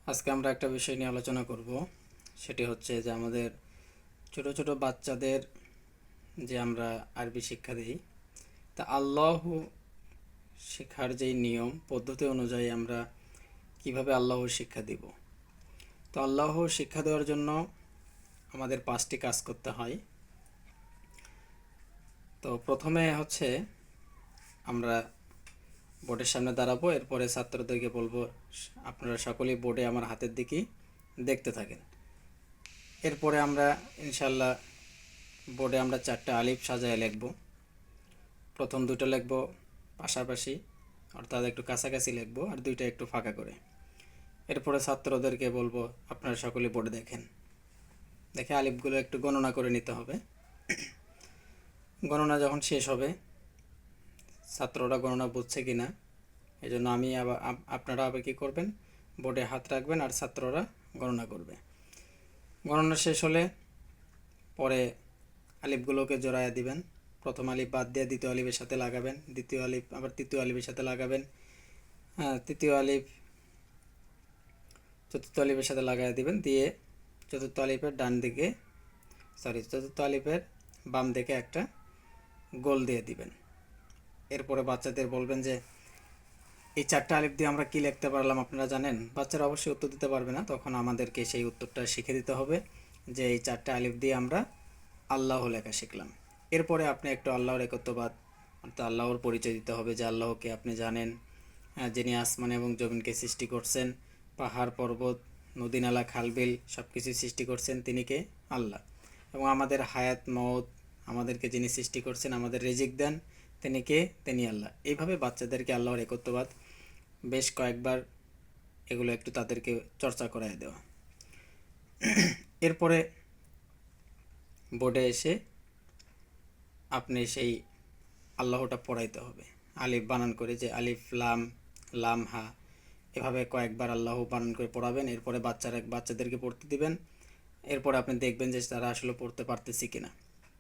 আজকে আমরা একটা বিষয় নিয়ে আলোচনা করব। সেটি হচ্ছে যে আমাদের ছোট ছোট বাচ্চাদের যে আমরা আরবি শিক্ষা দিই, তা আল্লাহ শেখার যেই নিয়ম পদ্ধতি অনুযায়ী আমরা কিভাবে আল্লাহর শিক্ষা দিব। তো আল্লাহ শিক্ষা দেওয়ার জন্য আমাদের 5টি কাজ করতে হয়। তো প্রথমে হচ্ছে আমরা বোর্ডের সামনে দাঁড়াবো, এরপরে ছাত্রদেরকে বলবো আপনারা সকলেই বোর্ডে আমার হাতের দিকেই দেখতে থাকেন। এরপরে আমরা ইনশাল্লাহ বোর্ডে আমরা 4টা আলিফ সাজায় লিখব। প্রথম দুটো লিখব পাশাপাশি, অর্থাৎ একটু কাছাকাছি লিখব, আর দুইটা একটু ফাঁকা করে। এরপরে ছাত্রদেরকে বলবো আপনারা সকলে বোর্ডে দেখেন, দেখে আলিফগুলো একটু গণনা করে নিতে হবে। গণনা যখন শেষ হবে, ছাত্ররা গণনা বুঝছে কিনা এই জন্য আমি আবার আপনারা আবার কী করবেন, বোর্ডে হাত রাখবেন আর ছাত্ররা গণনা করবে। গণনা শেষ হলে পরে আলিফগুলোকে জোড়ায়া দিবেন। প্রথম আলিফ বাদ দিয়ে দ্বিতীয় আলিফের সাথে লাগাবেন, দ্বিতীয় আলিফ আবার তৃতীয় আলিফের সাথে লাগাবেন, তৃতীয় আলিফ চতুর্থ আলিফের সাথে লাগাই দিবেন, দিয়ে চতুর্থ আলিফের ডান দিকে চতুর্থ আলিফের বাম দিকে একটা গোল দিয়ে দিবেন। এরপরে বাচ্চাদের বলবেন যে এই 4টা আলিফ দিয়ে আমরা কি লিখতে পারলাম আপনারা জানেন? বাচ্চারা অবশ্যই উত্তর দিতে পারবে না, তখন আমাদেরকে সেই উত্তরটা শিখে দিতে হবে যে এই 4টা আলিফ দিয়ে আমরা আল্লাহ লেখা শিখলাম। এরপরে আপনি একটু আল্লাহর একত্ববাদ অর্থাৎ আল্লাহর পরিচয় দিতে হবে যে আল্লাহকে আপনি জানেন, যিনি আসমান এবং জমিনকে সৃষ্টি করছেন, পাহাড় পর্বত নদী নালা খালবিল সব কিছু সৃষ্টি করছেন, তিনি কে? আল্লাহ। এবং আমাদের হায়াত মওত আমাদেরকে যিনি সৃষ্টি করছেন, আমাদের রিজিক দেন, তিনি কে? তিনি আল্লাহ। এইভাবে বাচ্চাদেরকে আল্লাহর একত্ববাদ বেশ কয়েকবার এগুলো একটু তাদেরকে চর্চা করায় দেওয়া। এরপরে বোর্ডে এসে আপনি সেই আল্লাহটা পড়াইতে হবে আলিফ বানান করে, যে আলিফ লাম লাম হা, এভাবে কয়েকবার আল্লাহ বানান করে পড়াবেন। এরপরে বাচ্চাদেরকে পড়তে দিবেন। এরপরে আপনি দেখবেন যে তারা আসলে পড়তে পারতেছে কিনা।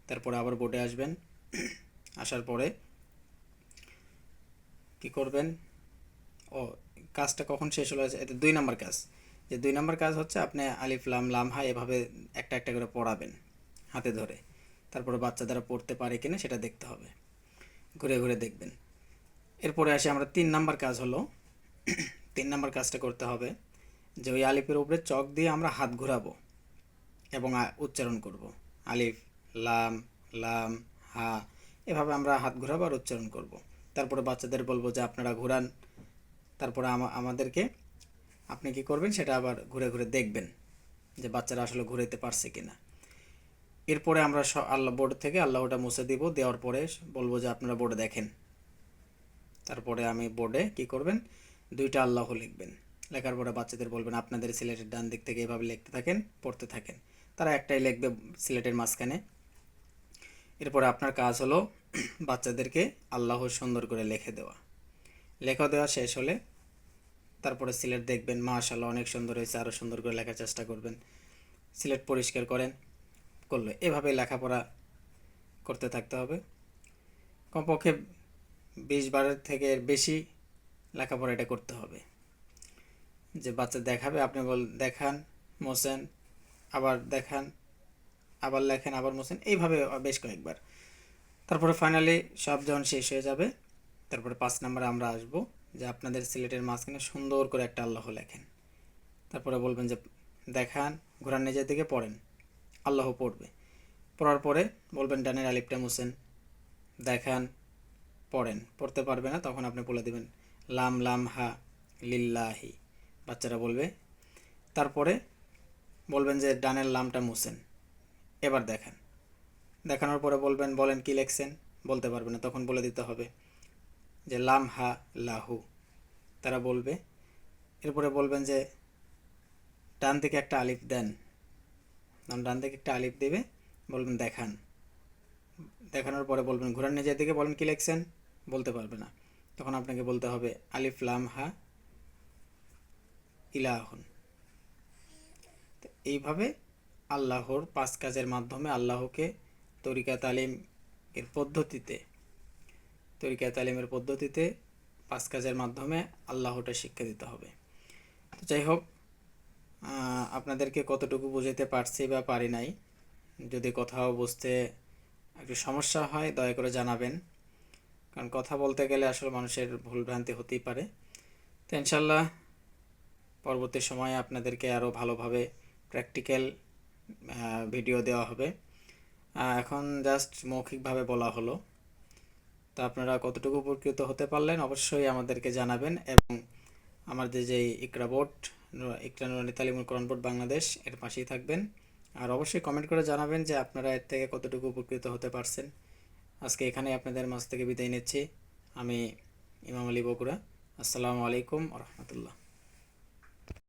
তারপরে আবার বোর্ডে আসবেন। আসার পরে কি করবেন? ও, কাজটা কখন শেষ হলো? এটা 2 নম্বর কাজ। যে 2 নম্বর কাজ হচ্ছে আপনি আলিফ লাম লাম হা এভাবে একটা একটা করে পড়াবেন হাতে ধরে। তারপরে বাচ্চা দ্বারা পড়তে পারে কিনা সেটা দেখতে হবে, ঘুরে ঘুরে দেখবেন। এরপরে আসি আমরা 3 নম্বর কাজ হলো 3 নম্বর কাজটা করতে হবে যে ওই আলিফের উপরে চক দিয়ে আমরা হাত ঘোরাবো এবং উচ্চারণ করব। আলিফ লাম লাম হা, এভাবে আমরা হাত ঘোরাবো আর উচ্চারণ করব। তারপরে বাচ্চাদের বলবো যে আপনারা ঘোরান। তারপরে আমাদেরকে আপনি কি করবেন সেটা আবার ঘুরে ঘুরে দেখবেন যে বাচ্চারা আসলে ঘুরাইতে পারছে কিনা। এরপরে আমরা আল্লাহ বোর্ড থেকে আল্লাহটা মুছে দিব, দেওয়ার পরে বলবো যে আপনারা বোর্ডে দেখেন। তারপরে আমি বোর্ডে কি করবেন, 2টা আল্লাহ লিখবেন। লেখার পরে বাচ্চাদের বলবেন আপনাদের সিলেটের ডান দিক থেকে এভাবে লিখতে থাকেন, পড়তে থাকেন। তারা একটাই লিখবে সিলেটের মাঝখানে। এরপরে আপনার কাজ হলো বাচ্চাদেরকে আল্লাহ সুন্দর করে লিখে দেওয়া। লেখা দেওয়া শেষ হলে তারপরে সিলেট দেখবেন মাশাআল্লাহ অনেক সুন্দর হয়েছে, আরও সুন্দর করে লেখার চেষ্টা করবেন। সিলেট পরিষ্কার করলে এভাবে লেখাপড়া করতে থাকতে হবে। কমপক্ষে 20 বারের থেকে বেশি লেখাপড়া এটা করতে হবে। যে বাচ্চা দেখাবে, আপনি দেখান, মোছেন, আবার দেখান, আবার লেখেন, আবার মোছেন, এইভাবে বেশ কয়েকবার। তারপরে ফাইনালি সব যখন শেষ হয়ে যাবে, তারপরে 5 নম্বরে আমরা আসবো যে আপনাদের সিলেটের মাঝখানে সুন্দর করে একটা আল্লাহ লেখেন। তারপরে বলবেন যে দেখান, ঘোরান নিজের দিকে, পড়েন। আল্লাহ পড়বে। পড়ার পরে বলবেন ডানের আলিফটা মোছেন, দেখান, পড়েন। পড়তে পারবে না তখন আপনি বলে দেবেন লাম লাম হা লিল্লাহি, বাচ্চারা বলবে। তারপরে বলবেন যে ডানের লামটা মুছেন, এবার দেখান। দেখানোর পরে বলেন কি লেখছেন, বলতে পারবে না তখন বলে দিতে হবে যে লাম হা লাহু, তারা বলবে। এরপরে বলবেন যে ডান দিকে একটা আলিফ দেন, ডান দিকে একটা আলিফ দেবে, বলবেন দেখান। দেখানোর পরে বলবেন ঘোরান নিজের দিকে, বলেন কি লেখছেন, বলতে পারবে না তখন আপনাকে বলতে হবে আলিফ লাম হা ইলাহুন। এইভাবে আল্লাহর 5 কাজের মাধ্যমে আল্লাহকে তরিকা তালিমের পদ্ধতিতে 5 কাজের মাধ্যমে আল্লাহটা শিক্ষা দিতে হবে। তো যাই হোক, আপনাদেরকে কতটুকু বুঝাতে পারছি বা পারি নাই। যদি কোথাও বুঝতে একটু সমস্যা হয় দয়া করে জানাবেন, কারণ কথা বলতে গেলে আসলে মানুষের ভুলভ্রান্তি হতেই পারে। তো ইনশাল্লাহ পরবর্তী সময়ে আপনাদেরকে আরও ভালোভাবে প্র্যাকটিক্যাল ভিডিও দেওয়া হবে। এখন জাস্ট মৌখিকভাবে বলা হলো। তো আপনারা কতটুকু উপকৃত হতে পারলেন অবশ্যই আমাদেরকে জানাবেন, এবং আমাদের যে ইকরা বোর্ড, ইকরা নুরানী তালিমুল কোরআন বোর্ড বাংলাদেশ, এর পাশেই থাকবেন। আর অবশ্যই কমেন্ট করে জানাবেন যে আপনারা এর থেকে কতটুকু উপকৃত হতে পারছেন। আজকে এখানে আপনাদের মাঝ থেকে বিদায় নিচ্ছি। আমি ইমাম আলী বগুড়া। আসসালামু আলাইকুম ওয়া রাহমাতুল্লাহ।